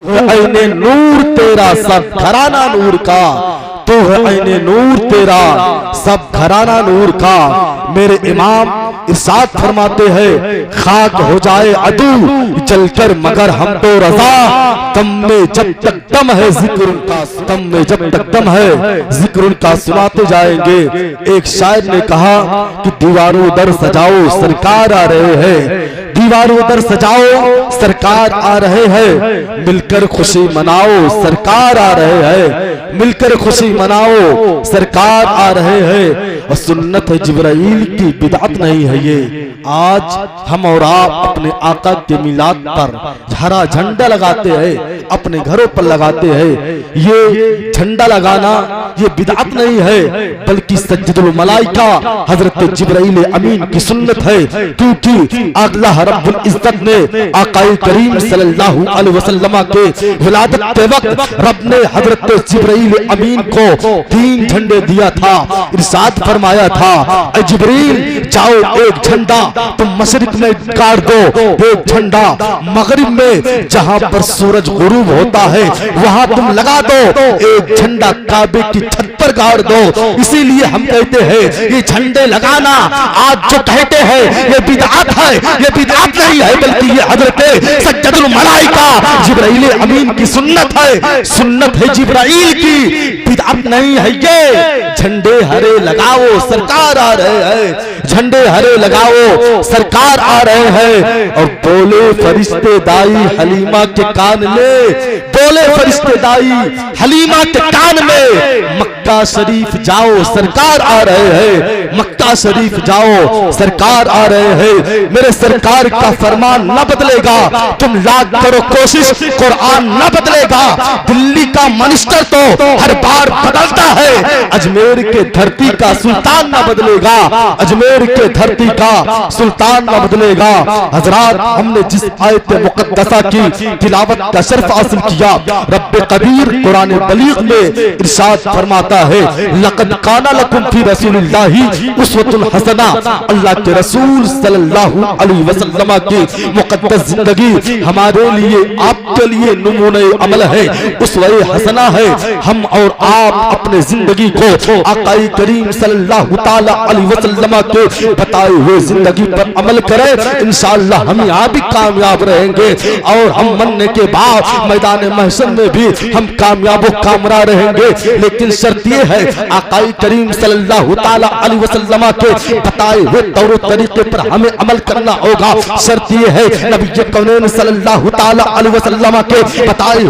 है ऐने नूर तेरा सब घराना नूर का, तो है ऐने नूर तेरा सब घराना नूर का। मेरे इमाम इरशाद फरमाते हैं, खाक हो जाए अदू जलकर मगर हम तो रजा, तम में जब तक दम है जिक्र उनका, तम में जब तक दम है जिक्र उनका सुनाते जाएंगे। एक शायर ने कहा कि दीवारों दर सजाओ सरकार आ रहे हैं, दीवारों दर सजाओ सरकार आ रहे हैं, मिलकर खुशी मनाओ सरकार आ रहे हैं, मिलकर खुशी मनाओ सरकार आ रहे हैं। और सुन्नत है जिब्राइल की, बिदअत नहीं है ये। आज हम और आप अपने आका के मिलाद पर हरा झंडा लगाते हैं, अपने घरों पर लगाते हैं। ये झंडा लगाना ये बिदअत नहीं है, बल्कि सज्जदुल मलाइका हजरत जिब्राइल अमीन की सुन्नत है। क्योंकि अल्लाह रब्बुल इज्जत ने आकाए करीम सल्लल्लाहु अलैहि वसल्लम के विलादत के वक्त रब ने हजरत जिब्राइल अमीन को 3 झंडे दिया था। इरशाद फरमाया था, ऐ जिब्रील जाओ एक झंडा तुम मशरिक में गाड़ दो, एक झंडा मगरिब में जहां पर सूरज गुरूब होता है वहां तुम लगा दो, एक झंडा काबे की छत पर गाड़ दो। इसीलिए हम कहते हैं ये झंडे लगाना आज जो कहते हैं ये बिदअत है, ये बिदअत नहीं है, बल्कि ये हजरत सज्जदुल मलाइका जिब्राइल अमीन की सुन्नत है, सुन्नत है जिब्राइल की, बिदअत नहीं है ये। झंडे हरे लगाओ सरकार आ रहे हैं, झंडे हरे लगाओ सरकार आ रहे हैं। और बोले फरिश्ते दाई हलीमा के कान में, बोले फरिश्ते दाई हलीमा के कान में, मक्का शरीफ जाओ सरकार आ रहे हैं, मक्का शरीफ जाओ सरकार आ रहे हैं। मेरे सरकार का फरमान न बदलेगा, तुम लाख करो कोशिश कुरान न बदलेगा। दिल्ली का मिनिस्टर तो हर बार बदलता है, अजमेर के धरती का सुल्तान न बदलेगा, अजमेर के धरती का सुल्तान न बदलेगा। हजरात, हमने जिस आयत मुकद्दसा की तिलावत का शर्फ हासिल किया, रब्बे कबीर कुरान बलीग में इरशाद फरमाता है, लक़द काना लकुम फी रसूलिल्लाहि उस्वतुन हसना। अल्लाह के रसूल सल्लल्लाहु अलैहि वसल्लम की मुकद्दस जिंदगी हमारे लिए आपके लिए नमूने अमल है, उस्वे हसना है। हम और आप अपने जिंदगी को आकाई करीम सल्लल्लाहु ताला अलैहि वसल्लम के बताए हुए जिंदगी पर अमल करें, इंशाअल्लाह हम यहाँ भी कामयाब रहेंगे और हम मरने के बाद मैदान महशर में भी हम कामयाब कामरा रहेंगे। लेकिन शर्त ये है आकाई करीम सल्लल्लाहु ताला अलैहि वसल्लम के बताए हुए तौर तरीके पर हमें अमल करना होगा। शर्त ये है नबी कौनैन सल्लल्लाहु ताला अलैहि वसल्लम के बताए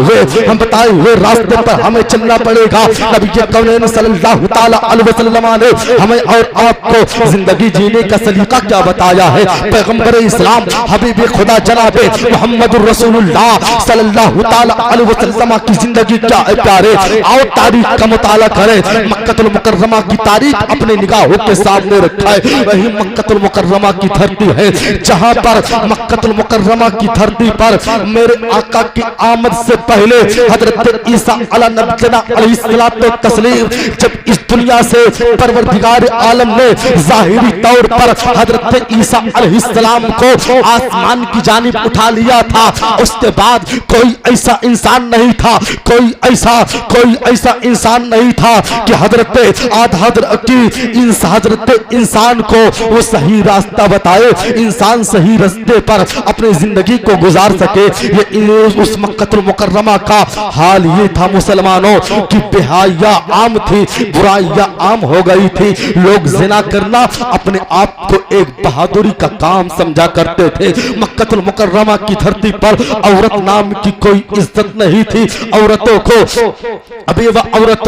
हुए रास्ते पर हमें चलना पड़ेगा। नबी कौनैन सल्लल्लाहु ताला अलैहि वसल्लम ने हमें और आपको जिंदगी जीने का सलीका क्या बताया है। पैगंबर इस्लाम हबीब खुदा जनाबे मुहम्मदुर रसूलुल्लाह सल्लल्लाहु ताला अलैहि वसल्लम की जिंदगी क्या है प्यारे। आओ तारीख का मुताला करें। मक्कतुल मुकर्रमा की तारीख अपने निगाहों के सामने रखा है। वही मक्कतुल मुकर्रमा की धरती है जहां पर मक्कतुल मुकर्रमा की धरती पर मेरे आका की आमद से पहले हजरत ईसा अलैहिस्सलातु तस्लीम जब इस दुनिया से परवरदिगार आलम ने जाहिरी तौर पर हजरत ईसा अलैहिस्सलाम को आसमान की जानिब उठा लिया था, उसके बाद कोई ऐसा इंसान नहीं था, कोई ऐसा इंसान नहीं था कि हजरत इंसान को वो सही रास्ता बताए, इंसान सही रास्ते पर अपनी जिंदगी को गुजार सके। ये उस मक्कतुल मुकर्रमा का हाल ये था मुसलमानों की बेहया आम थी, बुराइयां आम हो गई थी। लोग जिना करना अपने आप को एक बहादुरी का काम समझा करते थे। मक्कतुल मुकर्रमा की धरती पर औरत नाम की कोई इज्जत नहीं थी। औरतों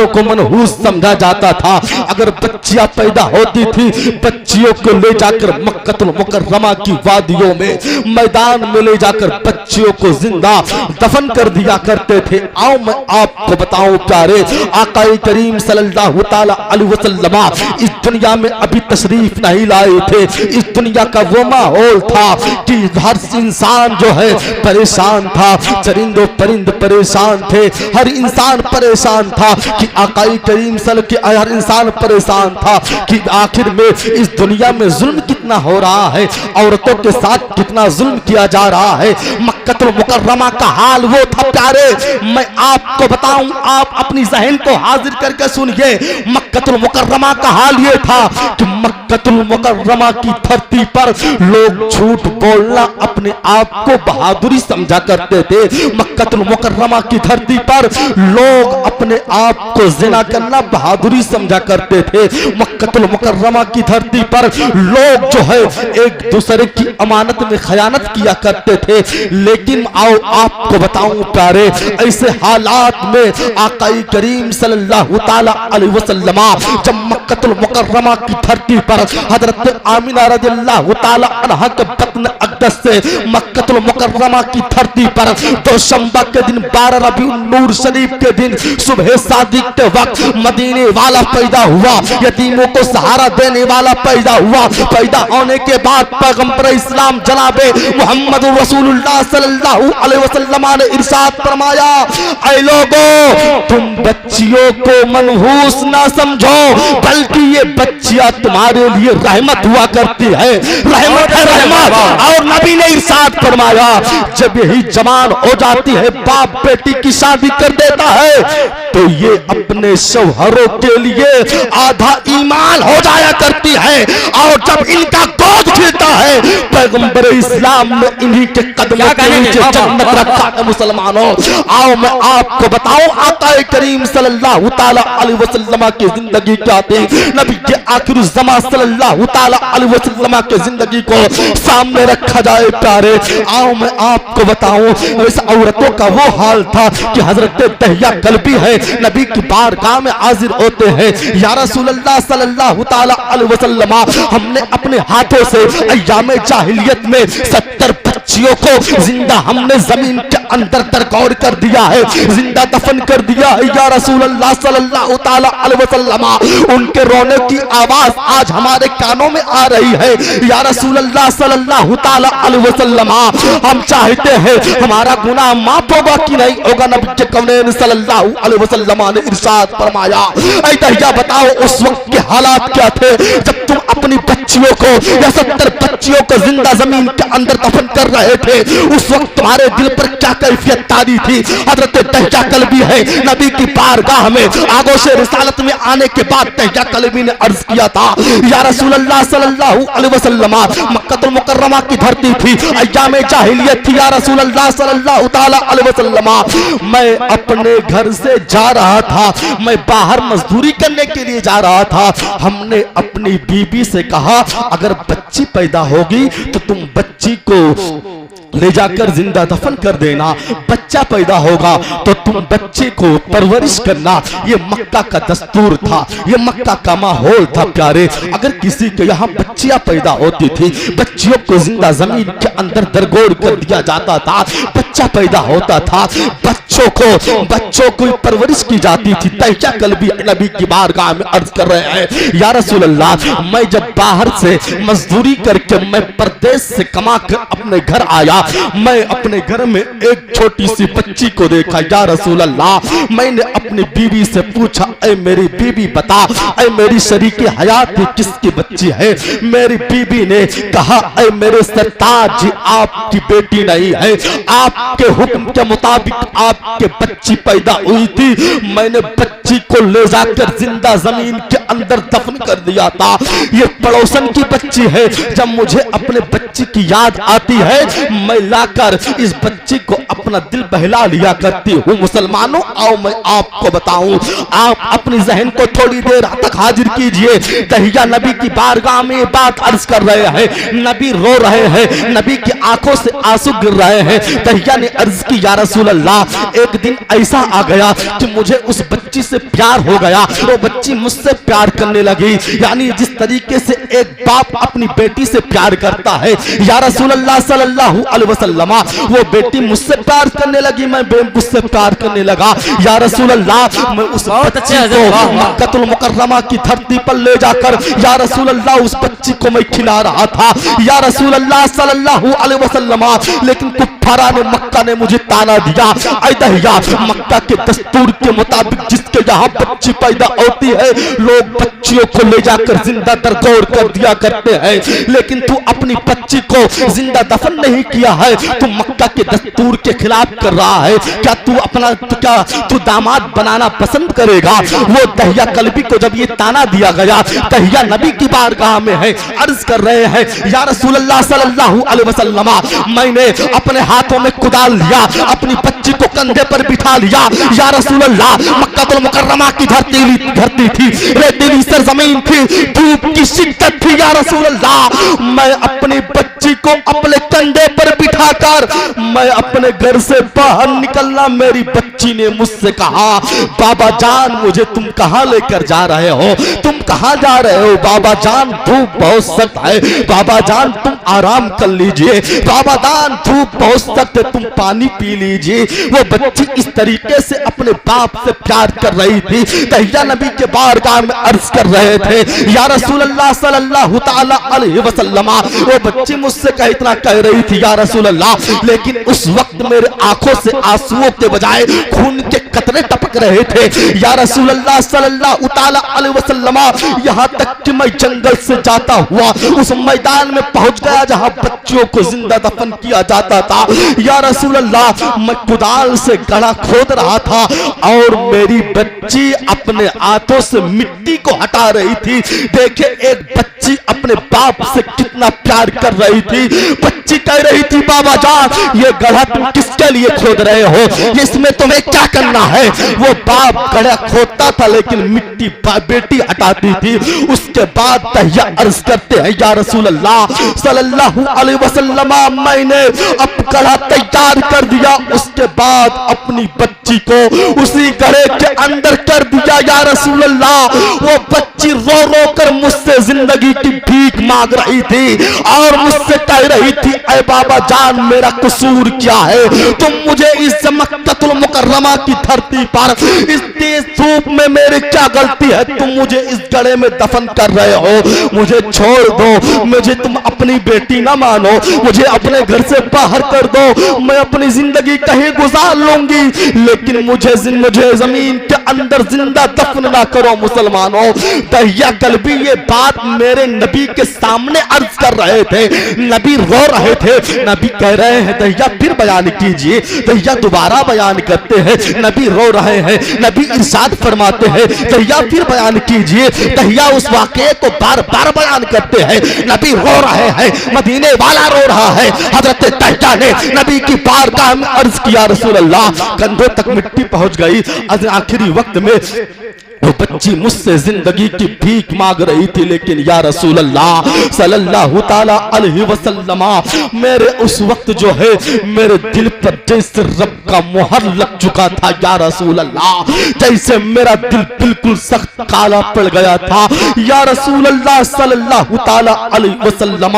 को मनहूस समझा जाता था। अगर बच्चियां पैदा होती थी, बच्चियों को ले जाकर मक्कतुल मुकर्रमा की वादियों में मैदान में ले जाकर बच्चियों को जिंदा दफन कर दिया करते थे। आओ मैं आपको बताऊं प्यारे, आकाए करीम सल्लल्लाहु ताला अलैहि वसल्लम इस दुनिया में अभी तशरीफ नहीं लाए थे। इस दुनिया का वो माहौल था कि हर इंसान जो है परेशान था, चरिंदो परिंद परेशान थे, हर इंसान परेशान था कि आकाए करीम सल्लल्लाहु हर इंसान परेशान था कि आखिर में इस दुनिया में जुल्म की कितना हो रहा है, औरतों के साथ कितना जुल्म किया जा रहा है। मक्कतुल मुकर्रमा का हाल वो था प्यारे, मैं आपको बताऊं, आप अपनी जहन को हाजिर करके सुनिए। मक्कतुल मुकर्रमा का हाल ये था कि मक्कतुल मुकर्रमा की धरती पर लोग झूठ बोलना अपने आप को बहादुरी समझा करते थे। मक्कतुल मुकर्रमा की धरती पर लोग अपने आप को जिना करना बहादुरी समझा करते थे। मक्कतुल मुकर्रमा की धरती पर लोग जो है एक दूसरे की अमानत में खयानत किया करते थे। लेकिन आओ आपको बताऊं प्यारे, ऐसे हालात में आकाई करीम सल्लल्लाहु ताला अलैहि वसल्लम जब मक्कतुल मुकर्रमा की धरती पर हजरत आमिना रज़ियल्लाहु ताला अन्हा के बत्न अक़दस से मक्कतुल मुकर्रमा की धरती पर दोशंबा के दिन 12 रबीउन नूर शरीफ के दिन सुबह सादिक के वक्त मदीने वाला पैदा हुआ, यतीमों को सहारा देने वाला पैदा हुआ। पैदा होने के बाद पैगंबर इस्लाम जनाबे मोहम्मद रसूलुल्लाह सल्लल्लाहु अलैहि वसल्लम ने इरशाद फरमाया, ऐ लोगों, तुम बच्चियों को मनहूस ना समझो, बल्कि ये बच्चियां तुम्हारे लिए रहमत हुआ करती है, रहमत है रहमत। और नबी ने इरशाद फरमाया, जब यही जवान हो जाती है, बाप बेटी की शादी कर देता है, तो ये अपने शौहरों के लिए आधा ईमान हो जाया करती है। और जब इनका गोद खिलता है, पैगंबर इस्लाम ने इन्हीं के कदमों के नीचे जन्नत रखा है। मुसलमानों, आओ मैं आपको बताऊं, आका करीम सल्लल्लाहु ताला अलैहि वसल्लम की जिंदगी क्या थी। नबी के आखिर ज़मा सल्लल्लाहु ताला अलैहि वसल्लम की जिंदगी को सामने रखा जाए प्यारे, आओ मैं आपको बताऊं, इस औरतों का वो हाल था कि हजरत दहिया कल्बी है, नबी की बारगाह में हाजिर होते हैं। या रसूलल्लाह सल्लल्लाहु ताला अलैहि वसल्लम, हमने अपने हाथों से अय्यामे जाहिलियत में 70 बच्चियों को जिंदा हमने जमीन के अंदर दरगौर कर दिया है, जिंदा दफन कर दिया है। या रसूलल्लाह सल्लल्लाहु ताला अलैहि वसल्लम, उनके रोने की आवाज आज हमारे कानों में आ रही है। या रसूलल्लाह सल्लल्लाहु ताला अलैहि वसल्लम, हम चाहते हैं हमारा गुनाह माफ होगा कि नहीं होगा। नबी के कौनेन सल्लल्लाहु अलैहि वसल्लम ने इरशाद फरमाया, ऐ दहिया बताओ उस वक्त के हालात क्या थे जब तुम अपनी बच्चियों को या 70 बच्चियों को जिंदा जमीन के अंदर दफन कर रहे थे। उस वक्त तुम्हारे दिल पर क्या कैफियत तारी थी। हजरत दहिया कल्बी है, नबी की बारगाह में आगोश रिसालत में आने के बाद दहिया कल्बी ने अर्ज किया था, या रसूलल्लाह सल्लल्लाहु अलैहि वसल्लम, मक्कतुल मुकर्रमा की धरती थी, अय्यामे जाहिलियत थी। या रसूलल्लाह सल्लल्लाहु ताला अलैहि वसल्लम, मैं अपने घर से जा रहा था, मैं बाहर मजदूरी करने के लिए जा रहा था। हमने अपनी बीबी से कहा, अगर बच्ची पैदा होगी तो तुम बच्ची को ले जाकर जिंदा दफन कर देना, बच्चा पैदा होगा तो तुम बच्चे को परवरिश करना। ये मक्का का दस्तूर था, ये मक्का का माहौल था प्यारे। अगर किसी के यहाँ बच्चियां पैदा होती थी, बच्चियों को जिंदा जमीन के अंदर दरगोर कर दिया जाता था, बच्चा पैदा होता था, बच्चों को परवरिश की जाती थी। दहिया कल्बी नबी की बारगाह में अर्ज कर रहे हैं, या रसूल अल्लाह, मैं जब बाहर से मजदूरी करके मैं परदेश से कमा कर अपने घर आया, मैं अपने घर में एक छोटी सी बच्ची को देखा। या रसूल अल्लाह, मैंने अपनी बीवी से पूछा, ऐ मेरी बीवी बता, ऐ मेरी शरीके हयात किसकी बच्ची है। मेरी बीवी ने कहा, ऐ मेरे सरताज जी, आपकी बेटी नहीं है, आपके हुक्म के मुताबिक आपके बच्ची पैदा हुई थी, मैंने बच्ची को ले जाकर जिंदा जमीन के अंदर दफन कर दिया था। ये पड़ोसन की बच्ची है, जब मुझे अपने बच्ची की याद आती है, मैं लाकर इस बच्ची को अपना दिल बहला लिया करती हूँ। मुसलमानों, आओ मैं आपको बताऊं, आप अपनी जहन को थोड़ी देर तक हाजिर कीजिए। दहिया नबी की बारगाह में बात अर्ज कर रहे हैं, नबी रो रहे हैं, नबी की आंखों से आंसू गिर रहे हैं। दहिया ने अर्ज की, या रसूल अल्लाह, एक दिन ऐसा आ गया कि मुझे उस बच्ची से प्यार हो गया, वो बच्ची मुझसे प्यार करने लगी, यानी जिस तरीके से एक बाप अपनी बेटी से प्यार करता है। या रसूल अल्लाह सल्लल्लाहु अलैहि वसल्लम, वो बेटी मुझसे प्यार प्यार करने लगी, मैं उससे प्यार करने लगा। या रसूल अल्लाह, मैं उस बच्ची को मक्कातुल मुकर्रमा की धरती पर ले जाकर या रसूल अल्लाह उस बच्ची को मैं खिला रहा था या रसूल अल्लाह सल्लल्लाहु अलैहि वसल्लम। लेकिन कुफारा ने, मक्का ने मुझे ताना दिया, ऐ दहिया, मक्का के दस्तूर के मुताबिक जिसके यहाँ बच्ची पैदा होती है लोग बच्चियों को ले जाकर जिंदा दरगोर कर दिया करते हैं, लेकिन तू अपनी बच्ची को जिंदा दफन नहीं किया है, तू मक्का के दस्तूर के खिलाफ कर रहा है। क्या तू अपना तू दामाद बनाना पसंद करेगा? वो दहिया कल्बी को जब ये ताना दिया गया, दहिया नबी की बारगाह में है, अर्ज कर रहे हैं या रसूल अल्लाह सल्लल्लाहु अलैहि वसल्लम, मैंने अपने हाथों में कुदाल लिया, अपनी बच्ची को कंधे पर बिठा लिया। या रसूल अल्लाह, मक्कातुल मुकर्रमा की धरती थी, रेतीली सरजमीन थी, धूप की शिद्दत थी। या रसूल अल्लाह, मैं अपनी बच्ची को अपने कंधे पर बिठाकर मैं अपने घर से बाहर निकलना, मेरी बच्ची ने मुझसे कहा, बाबा जान मुझे तुम कहां लेकर जा रहे हो? तुम कहां जा रहे हो? बाबा जान धूप बहुत सख्त है, बाबा जान तुम आराम कर लीजिए, बाबा जान धूप बहुत सख्त है, तुम पानी पी लीजिए। वो बच्ची इस तरीके से अपने बाप से प्यार कर रही थी। दहिया नबी के बारगाह में अर्ज कर रहे थे या रसूल अल्लाह सल्लल्लाहु ताला अलैहि वसल्लम, वो बच्ची मुझसे इतना कह रही थी या रसूल अल्लाह, लेकिन उस वक्त मेरे आंखों से आंसुओं के बजाय खून के कतरे टपक रहे थे। या रसूल अल्लाह सल्लल्लाहु ताला अलैहि वसल्लम, यहाँ तक कि मैं जंगल से जाता हुआ उस मैदान में पहुंच गया जहां बच्चियों को जिंदा दफन किया जाता था। या रसूल अल्लाह, मैं कुदाल से गड्ढा खोद रहा था और मेरी बच्ची अपने हाथों से मिट्टी को हटा रही थी। देखे एक बच्ची अपने बाप से कितना प्यार कर रही थी। बच्ची कह रही थी, बाबा जान ये गड्ढा तुम किसके लिए खोद रहे हो? इसमें तुम्हें क्या करना है? वो बाप गड्ढा खोदता था लेकिन मिट्टी बेटी हटाती थी। उसके बाद दहिया अर्ज करते हैं या रसूल अल्लाह सल्लल्लाहु अलैहि वसल्लम, मैंने अब गड्ढा तैयार कर दिया, उसके बाद अपनी बच्ची को उसी गड्ढे के अंदर कर दिया। या रसूल अल्लाह, वो बच्ची रो रो कर मुझसे जिंदगी की भीख मांग रही थी और मुझसे कह रही थी, ऐ बाबा जान मेरा कसूर क्या है? तुम मुझे इस मक्कातुल मुकर्रमा की धरती पर इस तेज धूप में मेरी क्या गलती है? तुम मुझे इस गड्ढे में दफन कर रहे हो, मुझे छोड़ दो, मुझे तुम अपनी बेटी ना मानो, मुझे अपने घर से बाहर कर दो, मैं अपनी जिंदगी कहीं गुजार लूंगी, लेकिन मुझे जमीन के अंदर जिंदा दफन ना करो मुसलमानों। दहिया कल्बी ये बात मेरे नबी के सामने अर्ज कर रहे थे, नबी रो रहे थे। नबी कह रहे हैं दहिया फिर बयान कीजिए, दहिया दोबारा बयान करते हैं, नबी रो रहे हैं, नबी इरशाद फरमाते हैं दहिया फिर बयान कीजिए। दहिया उस वाक़े को बार बार बयान करते हैं, नबी रो रहे हैं, मदीने वाला रो रहा है। हजरत दहिया ने नबी की बारगाह में अर्ज किया, रसूल अल्लाह, कंधों तक मिट्टी पहुंच गई। आखिरी वक्त में वो बच्ची मुझसे जिंदगी की भीख मांग रही थी, लेकिन या रसूल अल्लाह सल्लल्लाहु ताला अलैहि वसल्लम, मेरे उस वक्त जो है मेरे दिल पर जैसे रब का मोहर लग चुका था। या रसूल अल्लाह, जैसे मेरा दिल बिल्कुल सख्त काला पड़ गया था। या रसूल अल्लाह सल्लल्लाहु ताला अलैहि वसल्लम,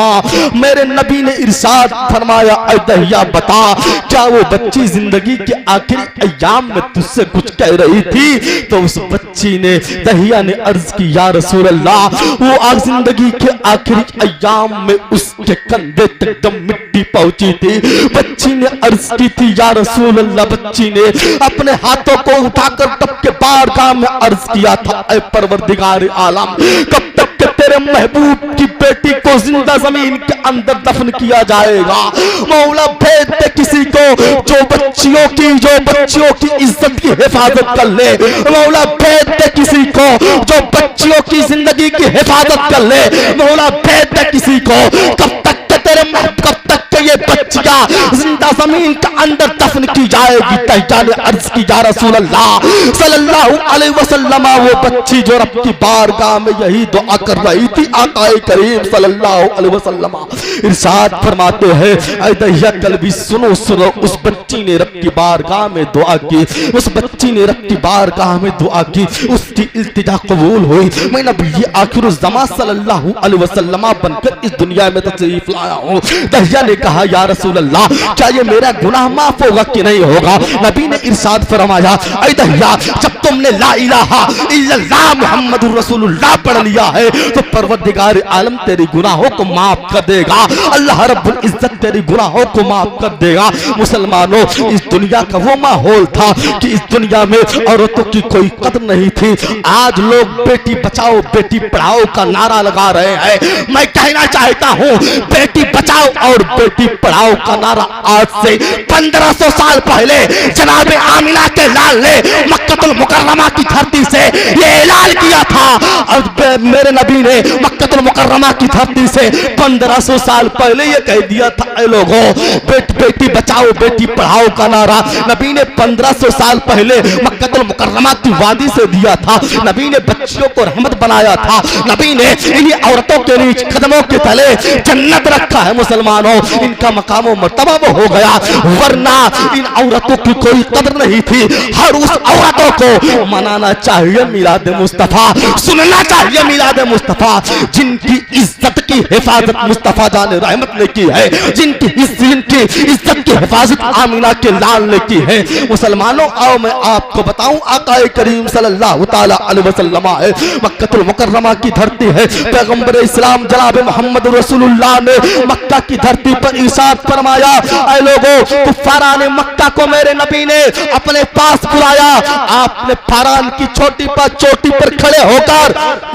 मेरे नबी ने इरशाद फरमाया, ऐ दहिया बता, क्या वो बच्ची जिंदगी के आखिरी अय्याम में तुझसे कुछ कह रही थी? तो उस बच्ची ने, दहिया ने अर्ज की, या रसूल अल्लाह, वो आज जिंदगी के आखिरी अय्याम में उसके कंधे तक दम मिट्टी पहुंची थी। बच्ची ने अर्ज की थी, या रसूल अल्लाह, बच्ची ने अपने हाथों को उठाकर तब के बारगाह में अर्ज किया था, ऐ परवरदिगार आलम, कब तक के तेरे महबूब की बेटी को जिंदा जमीन के अंदर दफन किया जाएगा? मौला भेज दे किसी को जो बच्चियों की इज्जत की हिफाजत कर ले। मौला भेज दे किसी को जो बच्चियों की जिंदगी की हिफाजत कर ले। मौला भेज दे किसी को, कब तक ये बच्चियां जिंदा जमीन के अंदर दफन की जाएगी? दहिया ने अर्ज की, या रसूल अल्लाह सल्लल्लाहु अलैहि वसल्लम, वो बच्ची जो रब की बारगाह में यही दुआ कर रही थी, आकाए करीम सल्लल्लाहु अलैहि वसल्लम इरशाद फरमाते हैं, ऐ दहिया कल्बी सुनो, उस बच्ची ने रब की बारगाह में दुआ की, उस बच्ची ने रब की बारगाह में दुआ की, उसकी इल्तिजा कबूल हुई। मैं नबी आखिरुज़्ज़मा सल्लल्लाहु अलैहि वसल्लम बनकर इस दुनिया में तशरीफ लाया हूं। दहिया ने कहा, या रसूल अल्लाह, क्या ये मेरा गुनाह माफ होगा कि नहीं होगा? नबी ने इरशाद फरमाया, ऐ दहिया, जब तुमने ला इलाहा इल्लल्लाह मुहम्मदुर रसूलुल्लाह पढ़ लिया है तो परवरदिगार आलम तेरी गुनाहों को माफ कर देगा, अल्लाह रब्बुल इज्जत तेरी गुनाहों को माफ कर देगा। मुसलमानों, इस दुनिया का वो माहौल था कि इस दुनिया में औरतों की कोई कदर नहीं थी। आज लोग बेटी बचाओ बेटी पढ़ाओ का नारा लगा रहे हैं। मैं कहना चाहता हूँ, बेटी बचाओ और बेटी पढ़ाओ का नारा आज से 1500 साल पहले जनाब आमिना के लाल ने मक्कतुल मुकर्रमा की धरती से ये ऐलान किया था। और मेरे नबी ने मक्कतुल मुकर्रमा की धरती से 1500 साल पहले ये कह दिया था, ऐ लोगों, बेटी बचाओ बेटी पढ़ाओ का नारा नबी ने 1500 साल पहले मक्कतुल मुकर्रमा की वादी से दिया था। नबी ने बच्चियों को रहमत बनाया था। नबी ने इन्हीं औरतों के नीचे कदमों के तले जन्नत रखा है। मुसलमानों, इनका मकाम और मर्तबा वो हो गया, वरना इन औरतों की कोई कदर नहीं थी। हर उस औरतों को मनाना चाहिए मिलाद मुस्तफा, सुनना चाहिए मिलाद मुस्तफा, जिनकी इज्जत की हिफाजत मुस्तफा जान रहमत ने की है, जिनकी इज्जत की हिफाजत आमिना के लाल ने की है। मुसलमानों, आओ मैं आपको बताऊं, आकाए करीम सल्लल्लाहु ताला अलैहि वसल्लम है, मक्कतुल मुकर्रमा की धरती है। पैगंबर इस्लाम जनाब मोहम्मद रसूलुल्लाह ने मक्का की धरती पर इरशाद फरमाया, ऐ लोगों, कुफ्फारान मक्का को मेरे नबी ने अपने पास बुलाया। आपने फारान की चोटी पर खड़े होकर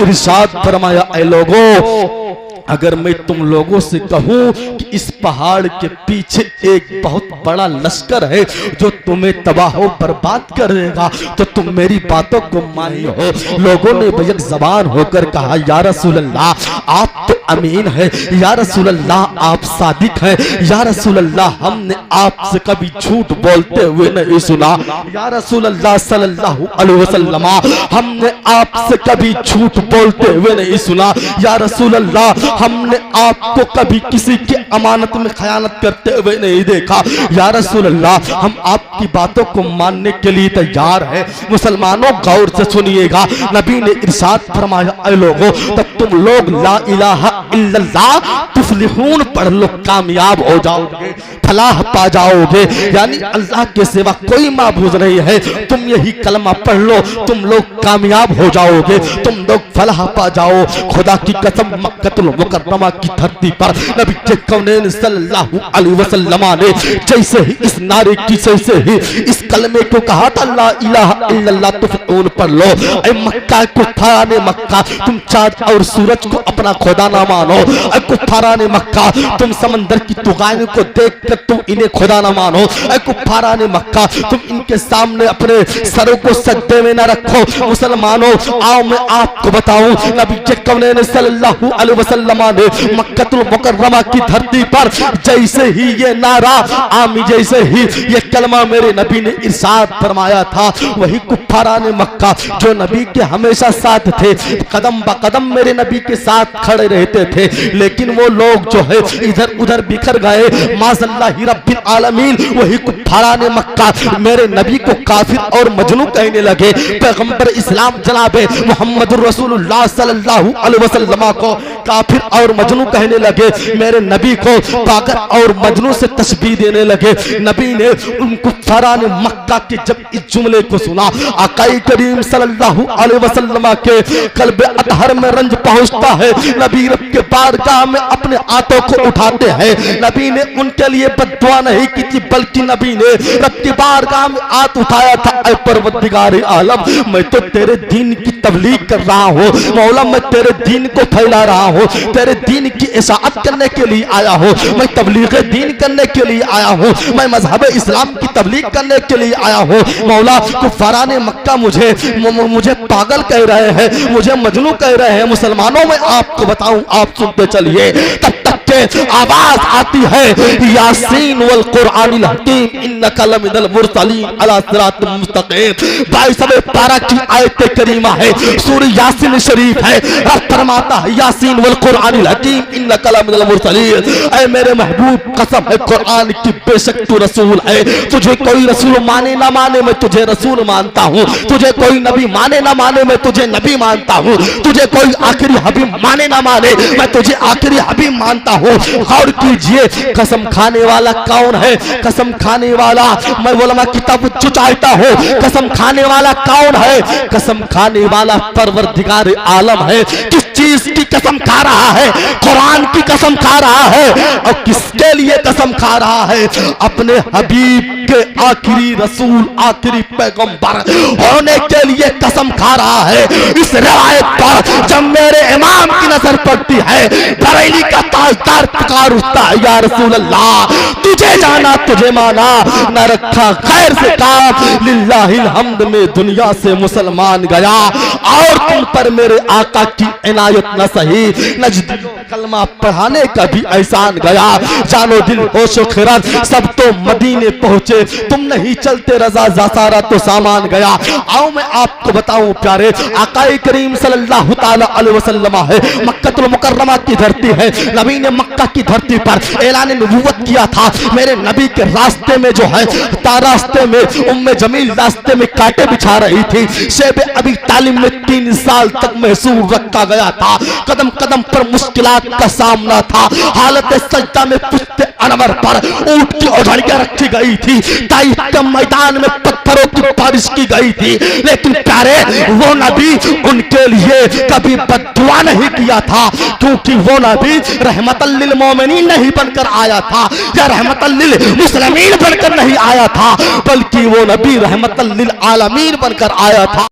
इरशाद फरमाया, ऐ लोगों, अगर मैं तुम लोगों से कहूं कि इस पहाड़ के पीछे एक बहुत बड़ा लश्कर है जो तुम्हें तबाह बर्बाद करेगा, तो तुम मेरी बातों को मानियो। लोगों ने बेयक जबान होकर कहा, या रसूल अल्लाह, आप तो अमीन है, या रसूल अल्लाह, आप सादिक हैं, या रसूल अल्लाह, हमने आपसे कभी झूठ बोलते हुए नहीं सुना, या रसूल अल्लाह सल्लल्लाहु अलैहि वसल्लम, हमने आपसे कभी झूठ बोलते हुए नहीं सुना, या रसूल अल्लाह, हमने आपको कभी किसी की अमानत में खयानत करते हुए नहीं देखा, या रसूल अल्लाह, हम आपकी बातों को मानने के लिए तैयार है। मुसलमानों, गौर से सुनिएगा, नबी ने इरशाद फरमाया, ऐ लोगों, तब तुम लोग ला इलाहा इल्लल्लाह तुफलिहून पढ़ लो, कामयाब हो जाओगे, फलाह पा जाओगे, यानी अल्लाह के सिवा कोई माबूद नहीं है। तुम यही कलमा पढ़ लो, तुम लोग कामयाब हो जाओगे, तुम लोग फलाह पा जाओ। खुदा की कसम, मक्कतुल मुकर्रमा की धरती पर नबी के कौनैन सल्लल्लाहु अलैहि वसल्लम ने जैसे ही इस नारे की, जैसे ही इस कलमे को कहा था, ला इलाहा इल्लल्लाह तुफलिहून पढ़ लो। ऐ मक्का कुफ्फाराने मक्का, तुम चाँद और सूरज को अपना खुदा ना मानो। ऐ कुफ्फाराने मक्का, तुम समंदर की तुगानी को देख कर तुम इन्हें खुदा ना मानो। ऐ कुफ्फाराने मक्का, तुम इनके सामने अपने सरों को सजदे में ना रखो। मुसलमानों, आओ मैं आपको बताऊं, नबी के कौनैन सल्लल्लाहु अलैहि वसल्लम ने मक्कतुल मुकर्रमा की धरती पर जैसे ही ये नारा आमी, जैसे ही ये कलमा मेरे नबी ने इरशाद फरमाया था, वही कुफ्फाराने मक्का जो नबी के हमेशा साथ थे, कदम ब कदम मेरे नबी के साथ खड़े रहते थे, लेकिन वो लोग जो है इधर उधर बिखर गए। माज़ल्लाहि रब्बिल आलमीन, वही कुफ्फाराने मक्का मेरे नबी को काफिर और मजनू कहने लगे। पैगंबर इस्लाम जनाबे मोहम्मद रसूलुल्लाह सल्लल्लाहु अलैहि वसल्लम को काफिर और मजनू कहने लगे। मेरे नबी को पागल और मजनू से तशबीह देने लगे। नबी ने उन कुफ्फाराने मक्का के जब इस जुमले को सुना, आकाई करीम सल्लल्लाहु अलैहि वसल्लम के कल्बे अतहर में रंज पहुंचता है। नबी रब के बारगाह में अपने हाथों को उठाते हैं। नबी ने उनके लिए बद्दुआ नहीं की थी, बल्कि नबी ने रब के बारगाह में हाथ उठाया था, ऐ परवरदिगार आलम, मैं तो तेरे दीन की तबलीग कर रहा हूँ मौला, मैं तेरे दीन को फैला रहा हूँ, तेरे दीन की इशाअत करने के लिए आया हूँ, मैं तबलीग दीन करने के लिए आया हूँ, मैं मजहब इस्लाम की तबलीग करने के लिए आया हूँ। मौला, कुफ्फाराने मक्का मुझे पागल कह रहे हैं, मुझे मजनू कह रहे हैं। मुसलमानों, में आपको बताऊं, आप सुनते चलिए, तब तक के आवाज आती है, यासीन वल कुरआनिल हकीम इन्नका लमिनल मुरसलीन अला सिरातिल मुस्तकीम। 22वें पारा की आयत करीमा है, सूरह यासीन शरीफ है। रब फरमाता है, यासीन वल कुरआन कुरआनिल हकीम इन्नका लमिनल मुरसलीन। ऐ मेरे महबूब कसम है कुरान की बेशक तू रसूल है। तुझे कोई रसूल माने ना माने मैं तुझे रसूल मानता हूँ, तुझे कोई नबी माने ना माने मैं तुझे नबी मानता हूँ, तुझे कोई आखिरी हबीब माने ना माने मैं तुझे आखिरी हबीब मानता हूँ। गौर कीजिए कसम खाने वाला कौन है? कसम खाने वाला मैं उलमा की तवज्जो चाहता हूँ, कसम खाने वाला कौन है? कसम खाने वाला परवरदिगार आलम है। किस चीज की कसम खा रहा है? कुरान की कसम खा रहा है। और किसके लिए कसम खा रहा है? अपने हबीब के आखिरी रसूल आखिरी पैगंबर होने के लिए कसम खा रहा है। इस रिवायत पर जब मेरे इमाम की नजर पड़ती है, बरेली का ताजदार पुकार उठता है, या रसूल अल्लाह तुझे जाना तुझे माना, न रखा खैर से काम, लिल्लाहिल हम्द में दुनिया से मुसलमान गया। और तुम पर मेरे आका की इनायत न सही, नजद कलमा पढ़ाने का भी एहसान गया। जानो दिल होशो खिरत सब तो मदीने पहुंचे, तुम नहीं चलते रजा सारा तो सामान गया। आओ मैं आपको बताऊं प्यारे, आकाए करीम सल्लल्लाहु ताला अलैहि वसल्लम है, मक्कतुल मुकर्रमा की धरती है। नबी ने मक्का की धरती पर ऐलान नबूवत किया था। मेरे नबी के रास्ते में जो है रास्ते में उम्मे जमील रास्ते में कांटे बिछा रही थी। शेब अभी तालीम में 3 साल तक महसूर रखा गया था। कदम कदम पर मुश्किलात का सामना था। हालत सजदा में पुश्ते अनवर पर ऊंट की ओढ़नियां रखी गई थी। ताइफ के मैदान में पत्थरों की बारिश की गई थी। लेकिन प्यारे वो नबी उनके लिए कभी बद्दुआ नहीं किया था, क्योंकि वो नबी रहमतल लिल मोमिनीन नहीं बनकर आया था, या रहमतल लिल मुस्लिमीन बनकर नहीं आया था, बल्कि वो नबी रहमतल लिल आलमीन बनकर आया था।